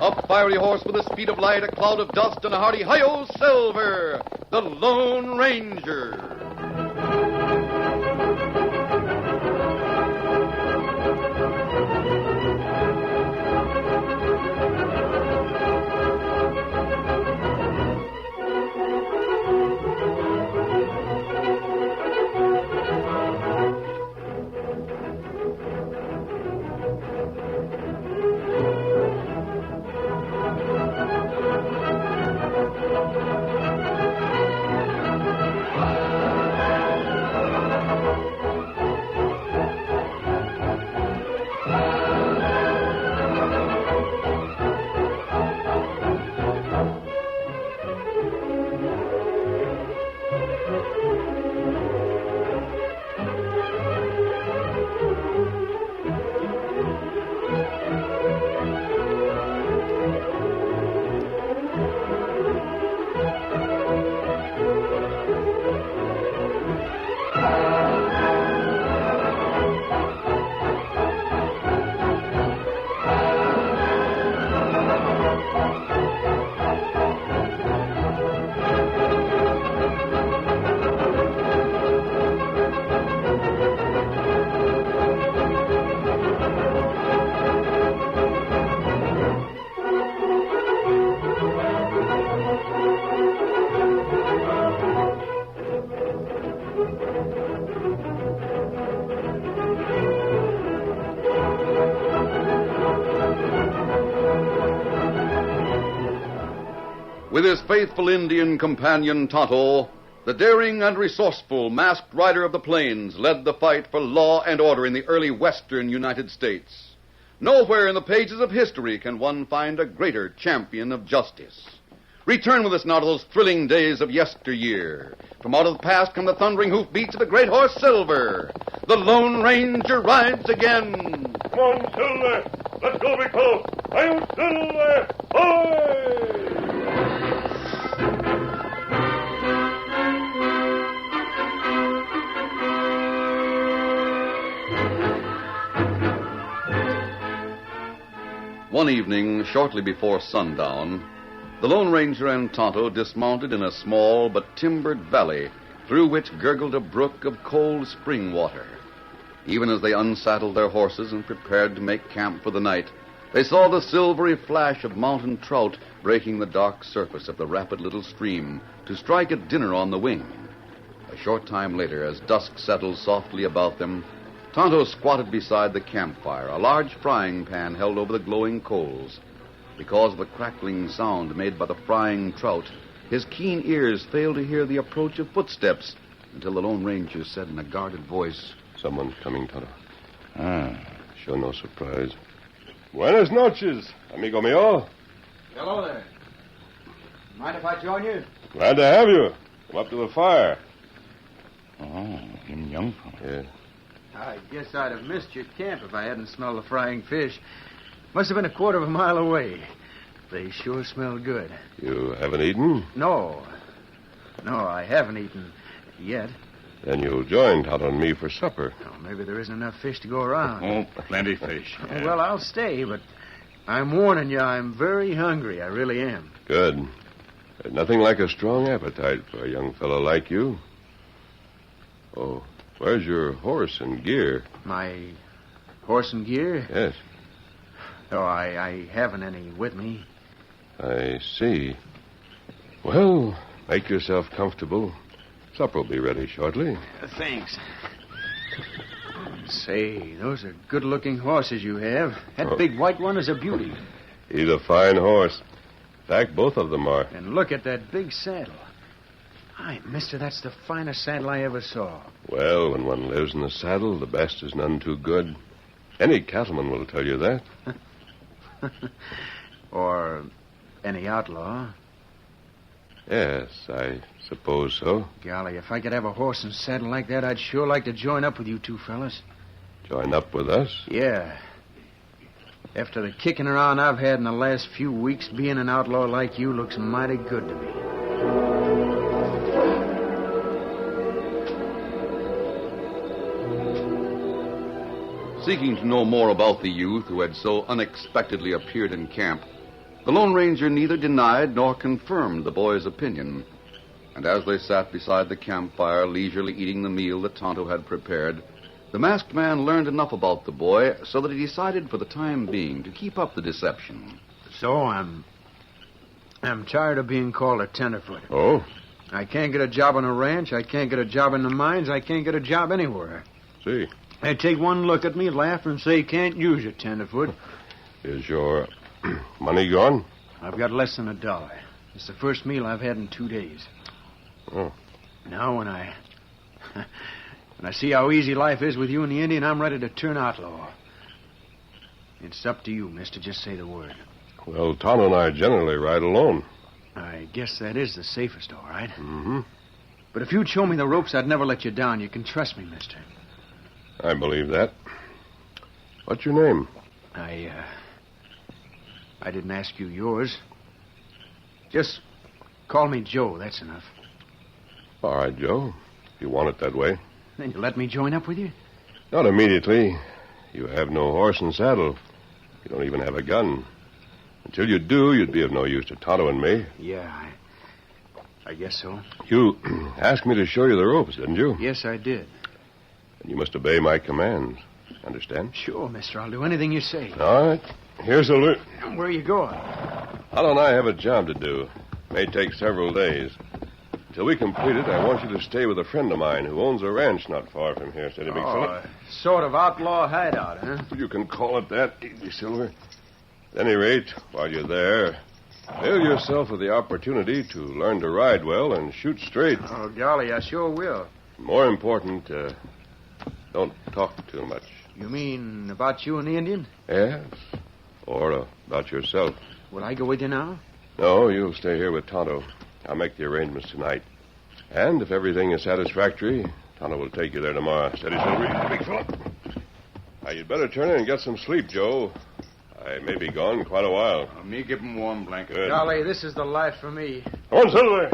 A fiery horse with the speed of light, a cloud of dust, and a hearty hi-yo, Silver, the Lone Ranger. With his faithful Indian companion Tonto, the daring and resourceful masked rider of the plains led the fight for law and order in the early western United States. Nowhere in the pages of history can one find a greater champion of justice. Return with us now to those thrilling days of yesteryear. From out of the past come the thundering hoofbeats of the great horse Silver. The Lone Ranger rides again. Come on, Silver. Let's go, big fellow. I'm Silver. Hoy! One evening, shortly before sundown, the Lone Ranger and Tonto dismounted in a small but timbered valley through which gurgled a brook of cold spring water. Even as they unsaddled their horses and prepared to make camp for the night, they saw the silvery flash of mountain trout breaking the dark surface of the rapid little stream to strike at dinner on the wing. A short time later, as dusk settled softly about them, Tonto squatted beside the campfire, a large frying pan held over the glowing coals. Because of the crackling sound made by the frying trout, his keen ears failed to hear the approach of footsteps until the Lone Ranger said in a guarded voice, "Someone's coming, Tonto." Show no surprise. Buenas noches, amigo mío. Hello there. Mind if I join you? Glad to have you. Come up to the fire. Oh, him young fellow. Yeah. I guess I'd have missed your camp if I hadn't smelled the frying fish. Must have been a quarter of a mile away. They sure smell good. You haven't eaten? No, I haven't eaten yet. Then you'll join Tonto and me for supper. Oh, maybe there isn't enough fish to go around. Oh, plenty fish. Yeah. Well, I'll stay, but I'm warning you, I'm very hungry. I really am. Good. There's nothing like a strong appetite for a young fellow like you. Oh, where's your horse and gear? My horse and gear? Yes. Oh, I haven't any with me. I see. Well, make yourself comfortable. Supper will be ready shortly. Thanks. Say, those are good-looking horses you have. That big white one is a beauty. He's a fine horse. In fact, both of them are. And look at that big saddle. Hi, mister, that's the finest saddle I ever saw. Well, when one lives in the saddle, the best is none too good. Any cattleman will tell you that. Or any outlaw. Yes, I suppose so. Golly, if I could have a horse and saddle like that, I'd sure like to join up with you two fellas. Join up with us? Yeah. After the kicking around I've had in the last few weeks, being an outlaw like you looks mighty good to me. Seeking to know more about the youth who had so unexpectedly appeared in camp, The Lone Ranger neither denied nor confirmed the boy's opinion. And as they sat beside the campfire, leisurely eating the meal that Tonto had prepared, the masked man learned enough about the boy so that he decided for the time being to keep up the deception. So I'm tired of being called a tenderfoot. Oh? I can't get a job on a ranch. I can't get a job in the mines. I can't get a job anywhere. See. They take one look at me, laugh, and say, can't use you, tenderfoot. Is your money gone? I've got less than $1. It's the first meal I've had in 2 days. Oh. Now, when I see how easy life is with you and the Indian, I'm ready to turn outlaw. It's up to you, mister. Just say the word. Well, Tonto and I generally ride alone. I guess that is the safest, all right. Mm-hmm. But if you'd show me the ropes, I'd never let you down. You can trust me, mister. I believe that. What's your name? I didn't ask you yours. Just call me Joe, that's enough. All right, Joe. If you want it that way. Then you let me join up with you? Not immediately. You have no horse and saddle. You don't even have a gun. Until you do, you'd be of no use to Tonto and me. Yeah, I guess so. You asked me to show you the ropes, didn't you? Yes, I did. And you must obey my commands. Understand? Sure, mister. I'll do anything you say. All right. Here's a loot. Where are you going? Tonto and I have a job to do. May take several days. Until we complete it, I want you to stay with a friend of mine who owns a ranch not far from here. Steady, big fella. Sort of outlaw hideout, huh? You can call it that, Easy Silver. At any rate, while you're there, avail yourself of the opportunity to learn to ride well and shoot straight. Oh, golly, I sure will. More important, don't talk too much. You mean about you and the Indian? Yes, or about yourself. Will I go with you now? No, you'll stay here with Tonto. I'll make the arrangements tonight. And if everything is satisfactory, Tonto will take you there tomorrow. Steady, Silver, big fella. Now, you'd better turn in and get some sleep, Joe. I may be gone quite a while. Me give him warm blanket. Good. Golly, this is the life for me. Come on, Silver.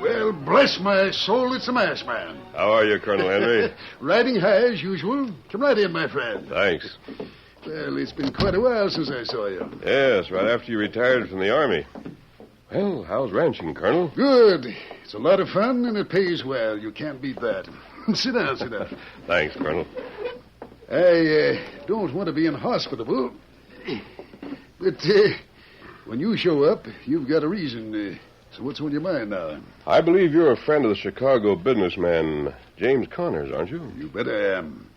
Well, bless my soul, it's a masked man. How are you, Colonel Henry? Riding high as usual. Come right in, my friend. Thanks. Well, it's been quite a while since I saw you. Yes, right after you retired from the Army. Well, how's ranching, Colonel? Good. It's a lot of fun, and it pays well. You can't beat that. Sit down, sit down. Thanks, Colonel. I don't want to be inhospitable, but when you show up, you've got a reason. So what's on your mind now? I believe you're a friend of the Chicago businessman, James Connors, aren't you? You bet I am.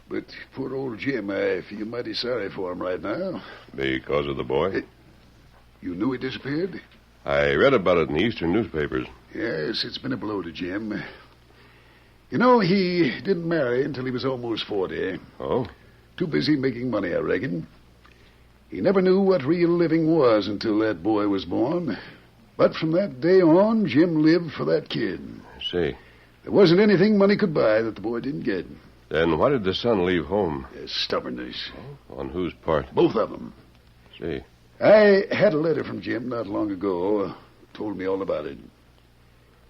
But poor old Jim, I feel mighty sorry for him right now. Because of the boy? You knew he disappeared? I read about it in the Eastern newspapers. Yes, it's been a blow to Jim. You know, he didn't marry until he was almost 40. Oh? Too busy making money, I reckon. He never knew what real living was until that boy was born. But from that day on, Jim lived for that kid. I see. There wasn't anything money could buy that the boy didn't get. Then why did the son leave home? Stubbornness. Oh, on whose part? Both of them. See. I had a letter from Jim not long ago. Told me all about it.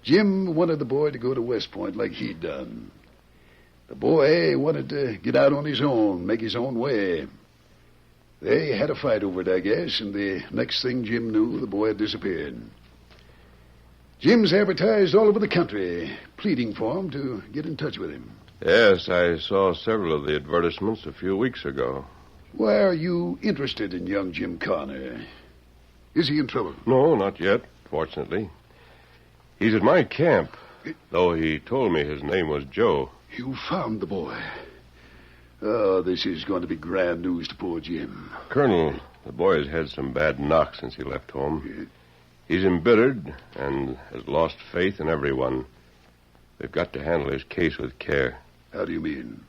Jim wanted the boy to go to West Point like he'd done. The boy wanted to get out on his own, make his own way. They had a fight over it, I guess, and the next thing Jim knew, the boy had disappeared. Jim's advertised all over the country, pleading for him to get in touch with him. Yes, I saw several of the advertisements a few weeks ago. Why are you interested in young Jim Connor? Is he in trouble? No, not yet, fortunately. He's at my camp, though he told me his name was Joe. You found the boy. Oh, this is going to be grand news to poor Jim. Colonel, the boy has had some bad knocks since he left home. He's embittered and has lost faith in everyone. We've got to handle his case with care. How do you mean?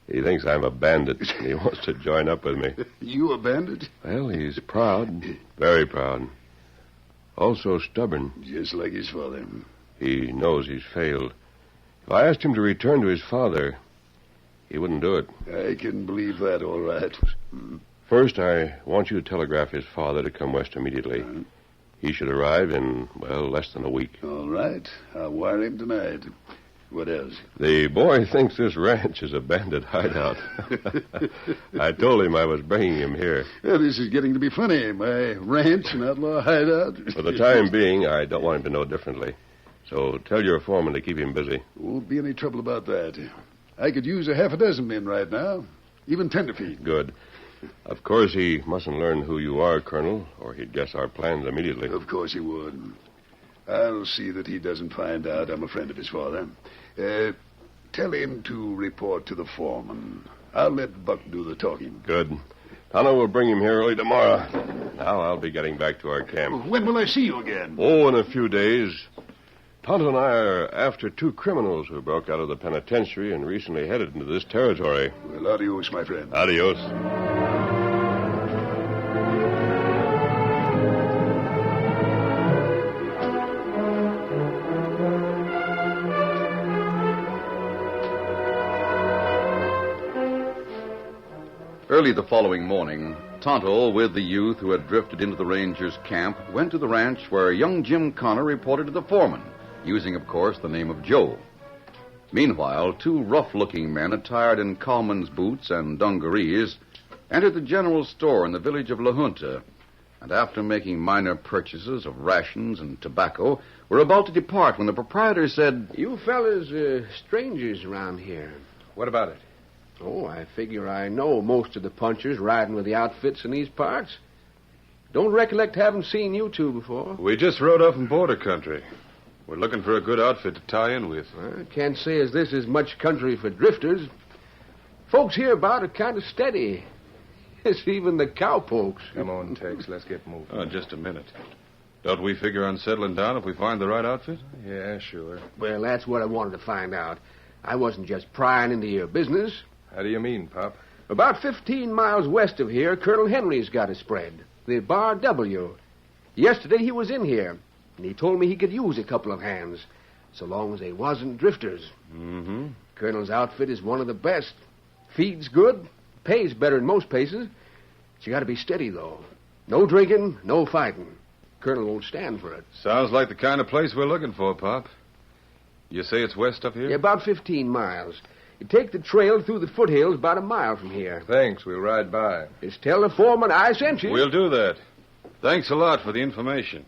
He thinks I'm a bandit, and he wants to join up with me. You a bandit? Well, he's proud, very proud. Also stubborn. Just like his father. He knows he's failed. If I asked him to return to his father, he wouldn't do it. I can believe that, all right. First, I want you to telegraph his father to come west immediately. He should arrive in, less than a week. All right. I'll wire him tonight. What else? The boy thinks this ranch is a bandit hideout. I told him I was bringing him here. Well, this is getting to be funny. My ranch and outlaw hideout. For the time being, I don't want him to know differently. So tell your foreman to keep him busy. Won't be any trouble about that. I could use a half a dozen men right now. Even tenderfeet. Good. Of course, he mustn't learn who you are, Colonel, or he'd guess our plans immediately. Of course he would. I'll see that he doesn't find out I'm a friend of his father. Tell him to report to the foreman. I'll let Buck do the talking. Good. Tonto will bring him here early tomorrow. Now I'll be getting back to our camp. When will I see you again? Oh, in a few days. Tonto and I are after 2 criminals who broke out of the penitentiary and recently headed into this territory. Well, adios, my friend. Adios. Early the following morning, Tonto, with the youth who had drifted into the Rangers' camp, went to the ranch where young Jim Connor reported to the foreman, using, of course, the name of Joe. Meanwhile, 2 rough-looking men attired in cowman's boots and dungarees entered the general store in the village of La Junta, and after making minor purchases of rations and tobacco, were about to depart when the proprietor said, You fellas strangers around here. What about it? Oh, I figure I know most of the punchers riding with the outfits in these parts. Don't recollect having seen you 2 before. We just rode up from border country. We're looking for a good outfit to tie in with. I can't say as this is much country for drifters. Folks hereabout are kind of steady. It's even the cowpokes. Come on, Tex, let's get moving. Just a minute. Don't we figure on settling down if we find the right outfit? Yeah, sure. Well, that's what I wanted to find out. I wasn't just prying into your business. How do you mean, Pop? About 15 miles west of here, Colonel Henry's got a spread. The Bar W. Yesterday he was in here, and he told me he could use a couple of hands, so long as they wasn't drifters. Mm-hmm. Colonel's outfit is one of the best. Feed's good, pays better in most places. But you got to be steady, though. No drinking, no fighting. Colonel won't stand for it. Sounds like the kind of place we're looking for, Pop. You say it's west up here? Yeah, about 15 miles. You take the trail through the foothills about a mile from here. Thanks, we'll ride by. Just tell the foreman I sent you. We'll do that. Thanks a lot for the information.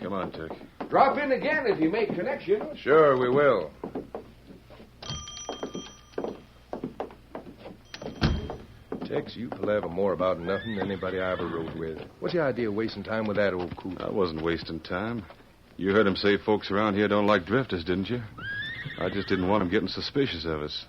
Come on, Tuck. Drop in again if you make connection. Sure, we will. Tex, you palaver more about nothing than anybody I ever rode with. What's the idea of wasting time with that old coot? I wasn't wasting time. You heard him say folks around here don't like drifters, didn't you? I just didn't want him getting suspicious of us.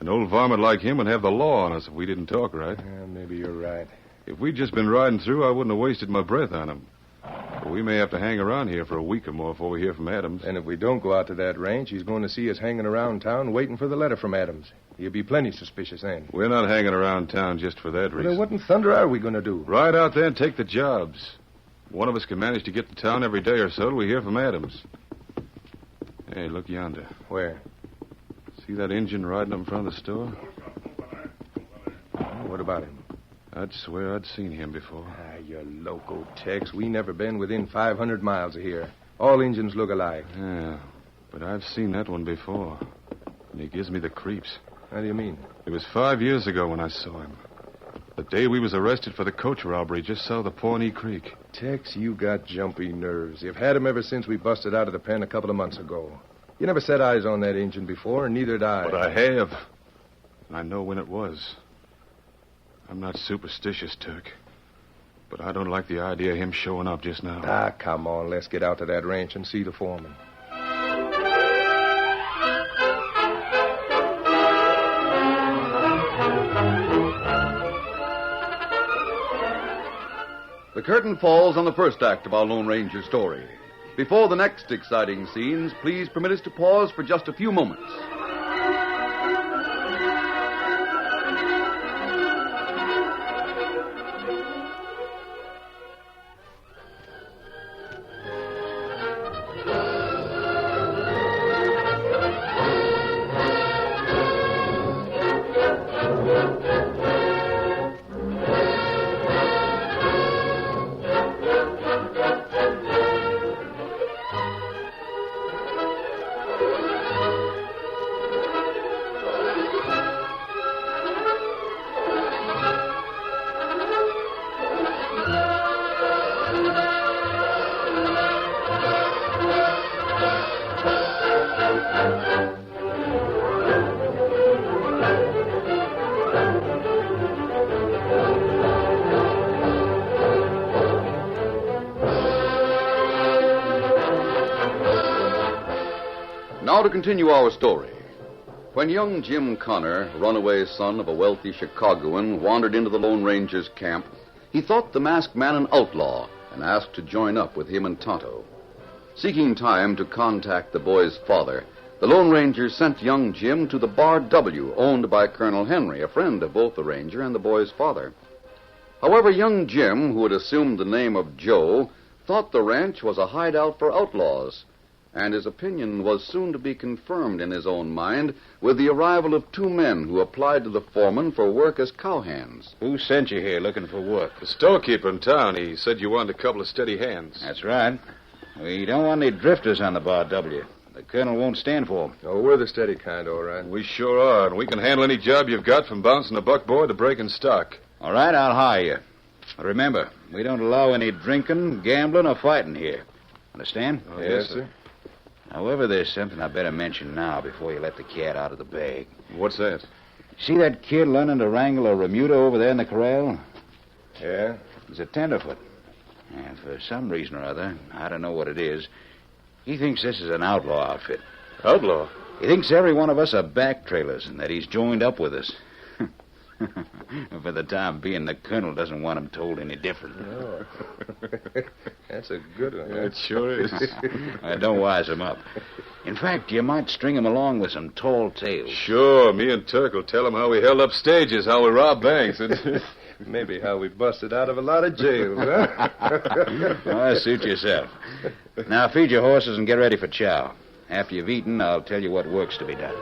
An old varmint like him would have the law on us if we didn't talk right. Yeah, maybe you're right. If we'd just been riding through, I wouldn't have wasted my breath on him. But we may have to hang around here for a week or more before we hear from Adams. And if we don't go out to that ranch, he's going to see us hanging around town waiting for the letter from Adams. He'll be plenty suspicious then. We're not hanging around town just for that Well, reason. then what in thunder are we going to do? Ride out there and take the jobs. One of us can manage to get to town every day or so till we hear from Adams. Hey, look yonder. Where? See that engine riding up in front of the store? What about him? I'd swear I'd seen him before. Ah, you're loco, Tex. We never been within 500 miles of here. All engines look alike. Yeah, but I've seen that one before. And he gives me the creeps. How do you mean? It was 5 years ago when I saw him. The day we was arrested for the coach robbery just south of Pawnee Creek. Tex, you got jumpy nerves. You've had 'em ever since we busted out of the pen a couple of months ago. You never set eyes on that engine before, and neither did I. But I have. And I know when it was. I'm not superstitious, Turk. But I don't like the idea of him showing up just now. Ah, come on. Let's get out to that ranch and see the foreman. The curtain falls on the first act of our Lone Ranger story. Before the next exciting scenes, please permit us to pause for just a few moments. Now to continue our story. When young Jim Connor, runaway son of a wealthy Chicagoan, wandered into the Lone Ranger's camp, he thought the masked man an outlaw and asked to join up with him and Tonto. Seeking time to contact the boy's father, the Lone Ranger sent young Jim to the Bar W, owned by Colonel Henry, a friend of both the ranger and the boy's father. However, young Jim, who had assumed the name of Joe, thought the ranch was a hideout for outlaws, and his opinion was soon to be confirmed in his own mind with the arrival of two men who applied to the foreman for work as cowhands. Who sent you here looking for work? The storekeeper in town. He said you wanted a couple of steady hands. That's right. We don't want any drifters on the Bar W. The colonel won't stand for them. Oh, we're the steady kind, all right. We sure are, and we can handle any job you've got from bouncing a buckboard to breaking stock. All right, I'll hire you. But remember, we don't allow any drinking, gambling, or fighting here. Understand? Oh, yes, sir. However, there's something I better mention now before you let the cat out of the bag. What's that? See that kid learning to wrangle a remuda over there in the corral? Yeah? He's a tenderfoot. And for some reason or other, I don't know what it is, he thinks this is an outlaw outfit. Outlaw? He thinks every one of us are back trailers and that he's joined up with us. For the time being, the colonel doesn't want him told any different. Oh. That's a good one. It sure is. Don't wise him up. In fact, you might string him along with some tall tales. Sure, me and Turk will tell him how we held up stages, how we robbed banks. Maybe how we busted out of a lot of jails, huh? Well, suit yourself. Now, feed your horses and get ready for chow. After you've eaten, I'll tell you what work's to be done.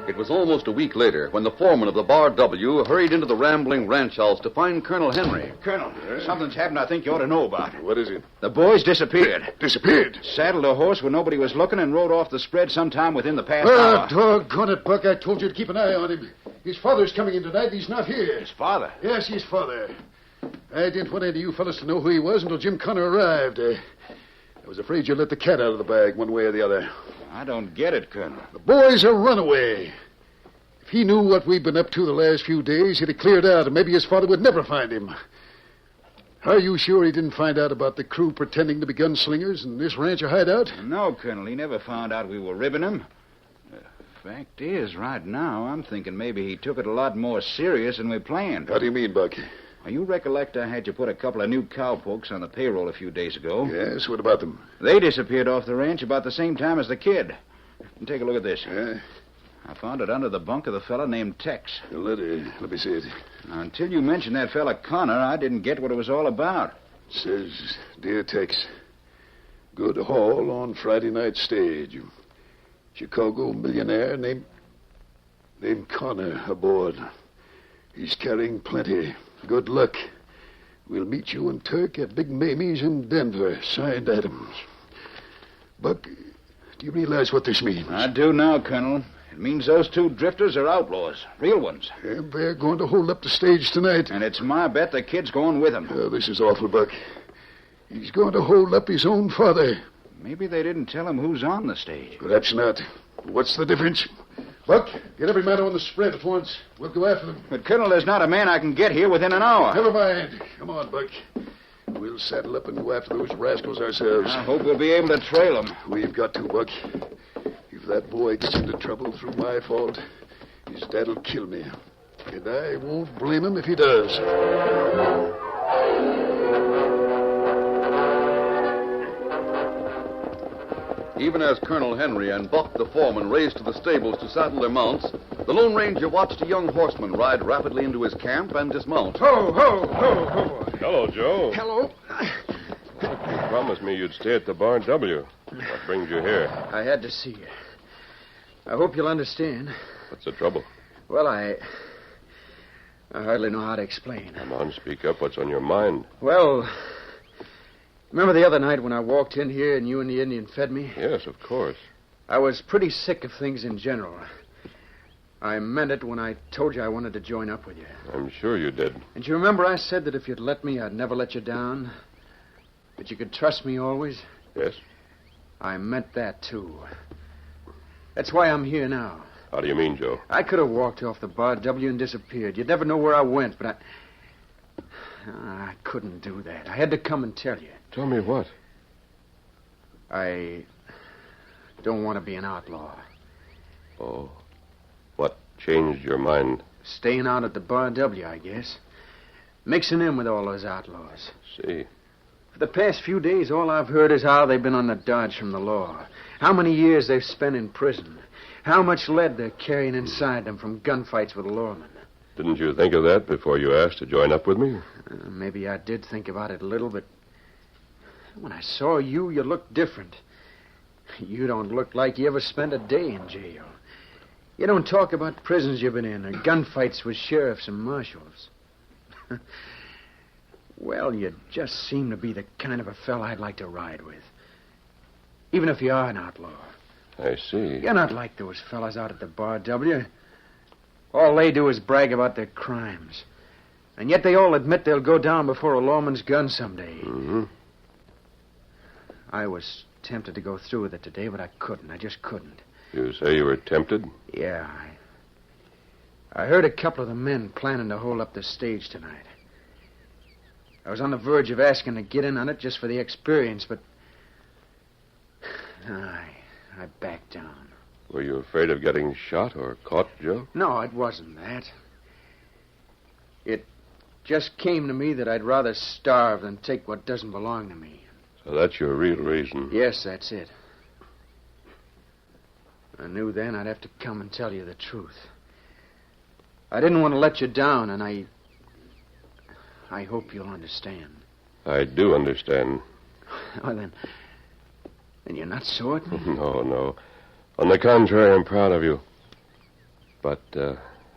It was almost a week later when the foreman of the Bar W hurried into the rambling ranch house to find Colonel Henry. Colonel, something's happened I think you ought to know about. What is it? The boy's disappeared. Disappeared? Saddled a horse when nobody was looking and rode off the spread sometime within the past Oh, hour. doggone it, Buck. I told you to keep an eye on him. His father's coming in tonight. He's not here. His father? Yes, his father. I didn't want any of you fellas to know who he was until Jim Connor arrived. I was afraid you'd let the cat out of the bag one way or the other. I don't get it, Colonel. The boy's a runaway. If he knew what we've been up to the last few days, he'd have cleared out, and maybe his father would never find him. Are you sure he didn't find out about the crew pretending to be gunslingers and this ranch a hideout? No, Colonel. He never found out we were ribbing him. Fact is, right now, I'm thinking maybe he took it a lot more serious than we planned. How do you mean, Buck? Well, you recollect I had you put a couple of new cowpokes on the payroll a few days ago. Yes, what about them? They disappeared off the ranch about the same time as the kid. And take a look at this. Yeah? I found it under the bunk of the fella named Tex. Let me see it. Now, until you mentioned that fella Connor, I didn't get what it was all about. It says, Dear Tex, good haul on Friday night stage. Chicago millionaire named Connor aboard. He's carrying plenty. Good luck. We'll meet you and Turk at Big Mamie's in Denver. Signed Adams. Buck, do you realize what this means? I do now, Colonel. It means those two drifters are outlaws. Real ones. And they're going to hold up the stage tonight. And it's my bet the kid's going with them. Oh, this is awful, Buck. He's going to hold up his own father. Maybe they didn't tell him who's on the stage. Perhaps not. What's the difference? Buck, get every man on the spread at once. We'll go after them. But, Colonel, there's not a man I can get here within an hour. Never mind. Come on, Buck. We'll saddle up and go after those rascals ourselves. I hope we'll be able to trail them. We've got to, Buck. If that boy gets into trouble through my fault, his dad'll kill me. And I won't blame him if he does. Even as Colonel Henry and Buck the foreman raced to the stables to saddle their mounts, the Lone Ranger watched a young horseman ride rapidly into his camp and dismount. Ho, ho, ho, ho. Hello, Joe. Hello. You promised me you'd stay at the Bar W. What brings you here? I had to see you. I hope you'll understand. What's the trouble? Well, I hardly know how to explain. Come on, speak up. What's on your mind? Well, remember the other night when I walked in here and you and the Indian fed me? Yes, of course. I was pretty sick of things in general. I meant it when I told you I wanted to join up with you. I'm sure you did. And you remember I said that if you'd let me, I'd never let you down? That you could trust me always? Yes? I meant that, too. That's why I'm here now. How do you mean, Joe? I could have walked off the Bar W and disappeared. You'd never know where I went, but I couldn't do that. I had to come and tell you. Tell me what? I don't want to be an outlaw. Oh. What changed your mind? Staying out at the Bar W, I guess. Mixing in with all those outlaws. See. For the past few days, all I've heard is how they've been on the dodge from the law. How many years they've spent in prison. How much lead they're carrying inside them from gunfights with the lawmen. Didn't you think of that before you asked to join up with me? Maybe I did think about it a little, but when I saw you, you looked different. You don't look like you ever spent a day in jail. You don't talk about prisons you've been in or gunfights with sheriffs and marshals. Well, you just seem to be the kind of a fella I'd like to ride with. Even if you are an outlaw. I see. You're not like those fellas out at the Bar W. All they do is brag about their crimes. And yet they all admit they'll go down before a lawman's gun someday. Mm-hmm. I was tempted to go through with it today, but I couldn't. I just couldn't. You say you were tempted? Yeah. I heard a couple of the men planning to hold up the stage tonight. I was on the verge of asking to get in on it just for the experience, but I backed down. Were you afraid of getting shot or caught, Joe? No, it wasn't that. It just came to me that I'd rather starve than take what doesn't belong to me. So that's your real reason? Yes, that's it. I knew then I'd have to come and tell you the truth. I didn't want to let you down, and I hope you'll understand. I do understand. Well, then you're not sore at me? No. On the contrary, I'm proud of you. But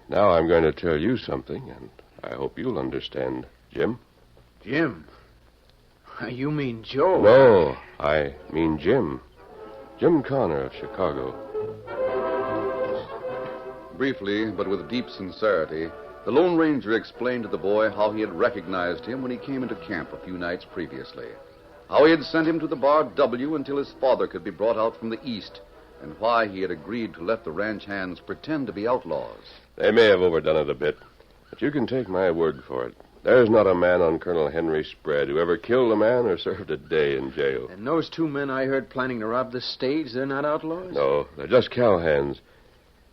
now I'm going to tell you something, and I hope you'll understand, Jim. Jim? You mean Joe? No, I mean Jim. Jim Connor of Chicago. Briefly, but with deep sincerity, the Lone Ranger explained to the boy how he had recognized him when he came into camp a few nights previously. How he had sent him to the Bar W until his father could be brought out from the east, and why he had agreed to let the ranch hands pretend to be outlaws. They may have overdone it a bit, but you can take my word for it. There's not a man on Colonel Henry's spread who ever killed a man or served a day in jail. And those two men I heard planning to rob the stage, they're not outlaws? No, they're just cowhands.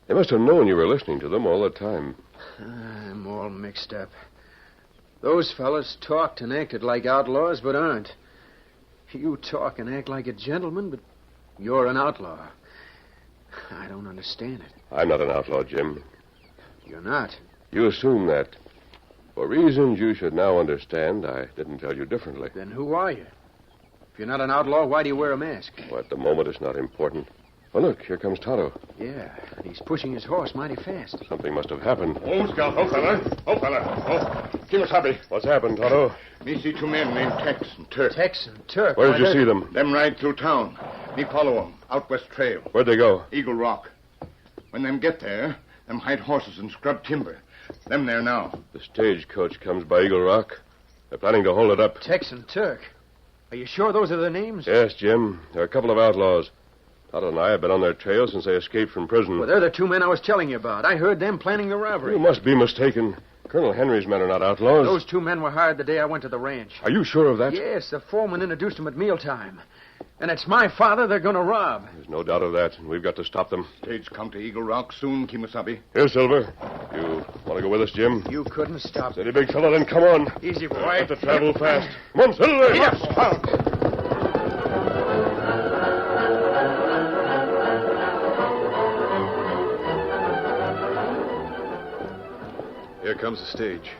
They must have known you were listening to them all the time. I'm all mixed up. Those fellas talked and acted like outlaws, but aren't. You talk and act like a gentleman, but you're an outlaw. I don't understand it. I'm not an outlaw, Jim. You're not? You assume that. For reasons you should now understand, I didn't tell you differently. Then who are you? If you're not an outlaw, why do you wear a mask? Well, at the moment, it's not important. Well, look, here comes Tonto. Yeah, he's pushing his horse mighty fast. Something must have happened. Oh, Scout. Oh, fella. Oh, Kimasabi. What's happened, Tonto? Me see two men named Tex and Turk. Tex and Turk? Where did you see them? Them ride through town. Me follow them. Out west trail. Where'd they go? Eagle Rock. When them get there, them hide horses and scrub timber. Them there now. The stagecoach comes by Eagle Rock. They're planning to hold it up. Tex and Turk. Are you sure those are their names? Yes, Jim. They're a couple of outlaws. Tonto and I have been on their trail since they escaped from prison. Well, they're the two men I was telling you about. I heard them planning the robbery. You must be mistaken. Colonel Henry's men are not outlaws. Those two men were hired the day I went to the ranch. Are you sure of that? Yes, the foreman introduced them at mealtime. And it's my father they're going to rob. There's no doubt of that, and we've got to stop them. Stage come to Eagle Rock soon, Kimasabi. Here, Silver. You want to go with us, Jim? You couldn't stop. Steady, big fella, then come on. Easy, boy. Have to travel fast. Come on, Silver. Yes. Here comes the stage.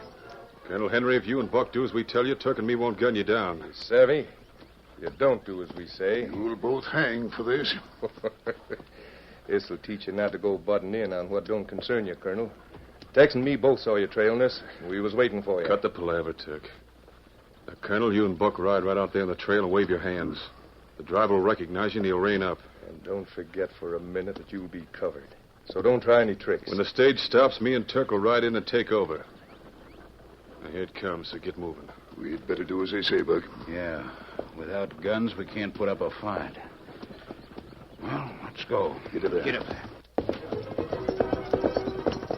Colonel Henry, if you and Buck do as we tell you, Turk and me won't gun you down. Savvy? You don't do as we say. You'll both hang for this. This'll teach you not to go butting in on what don't concern you, Colonel. Tex and me both saw you trailing us. We was waiting for you. Cut the palaver, Turk. Now, Colonel, you and Buck ride right out there in the trail and wave your hands. The driver will recognize you and he'll rein up. And don't forget for a minute that you'll be covered. So don't try any tricks. When the stage stops, me and Turk will ride in and take over. Now, here it comes, so get moving. We'd better do as they say, Buck. Yeah. Without guns, we can't put up a fight. Well, let's go. Get up there. Get up there.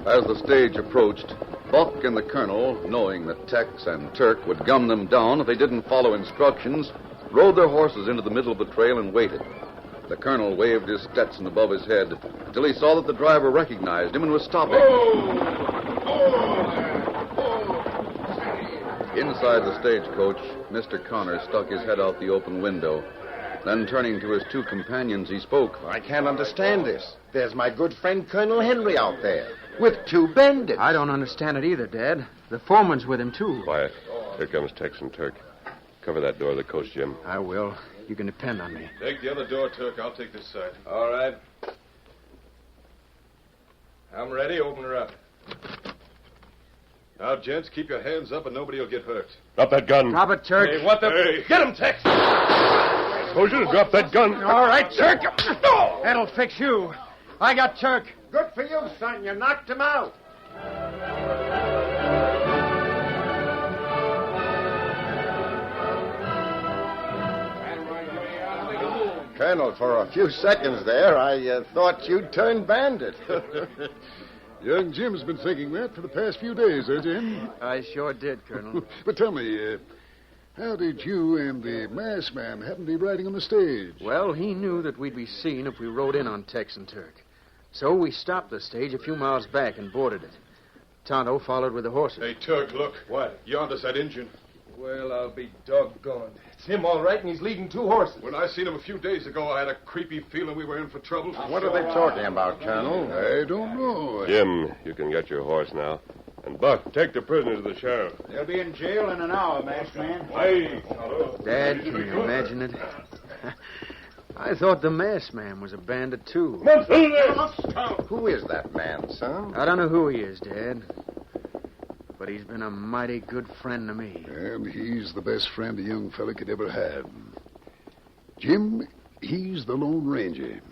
As the stage approached, Buck and the colonel, knowing that Tex and Turk would gun them down if they didn't follow instructions, rode their horses into the middle of the trail and waited. The colonel waved his Stetson above his head until he saw that the driver recognized him and was stopping. Inside the stagecoach, Mr. Connor stuck his head out the open window. Then, turning to his two companions, he spoke. I can't understand this. There's my good friend Colonel Henry out there with 2 bandits. I don't understand it either, Dad. The foreman's with him, too. Quiet. Here comes Tex and Turk. Cover that door of the coach, Jim. I will. You can depend on me. Take the other door, Turk. I'll take this side. All right. I'm ready. Open her up. Now, gents, keep your hands up and nobody will get hurt. Drop that gun. Drop it, Turk. Hey, what the... Hey. Get him, Tex! I told you to drop that gun. All right, Turk. That'll fix you. I got Turk. Good for you, son. You knocked him out. Colonel, for a few seconds there, I thought you'd turn bandit. Young Jim's been thinking that for the past few days, Jim? I sure did, Colonel. But tell me, how did you and the masked man happen to be riding on the stage? Well, he knew that we'd be seen if we rode in on Tex and Turk. So we stopped the stage a few miles back and boarded it. Tonto followed with the horses. Hey, Turk, look. What? Yonder's that Injun. Well, I'll be doggone. It's him, all right, and he's leading 2 horses. When I seen him a few days ago, I had a creepy feeling we were in for trouble. What are they talking about, Colonel? I don't know. Jim, you can get your horse now. And Buck, take the prisoners to the sheriff. They'll be in jail in an hour, masked man. Aye. Dad, can you imagine it? I thought the masked man was a bandit, too. Who is that man, son? I don't know who he is, Dad. But he's been a mighty good friend to me. And he's the best friend a young fella could ever have. Jim, he's the Lone Ranger.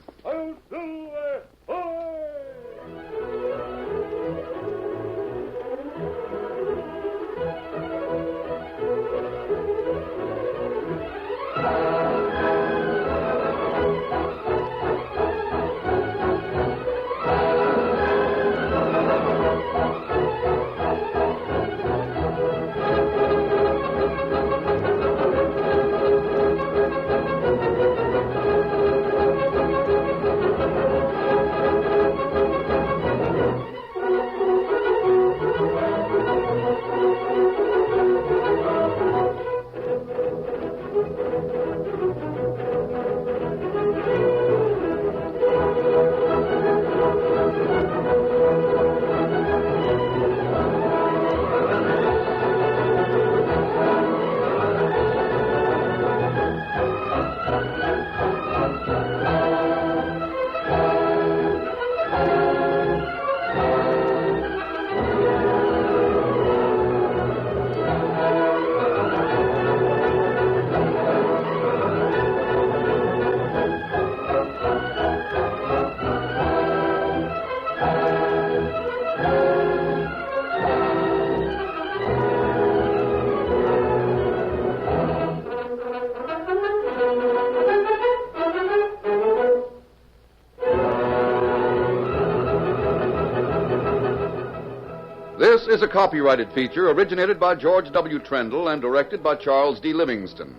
This is a copyrighted feature originated by George W. Trendle and directed by Charles D. Livingston.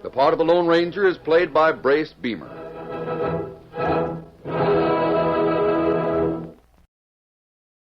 The part of the Lone Ranger is played by Brace Beamer.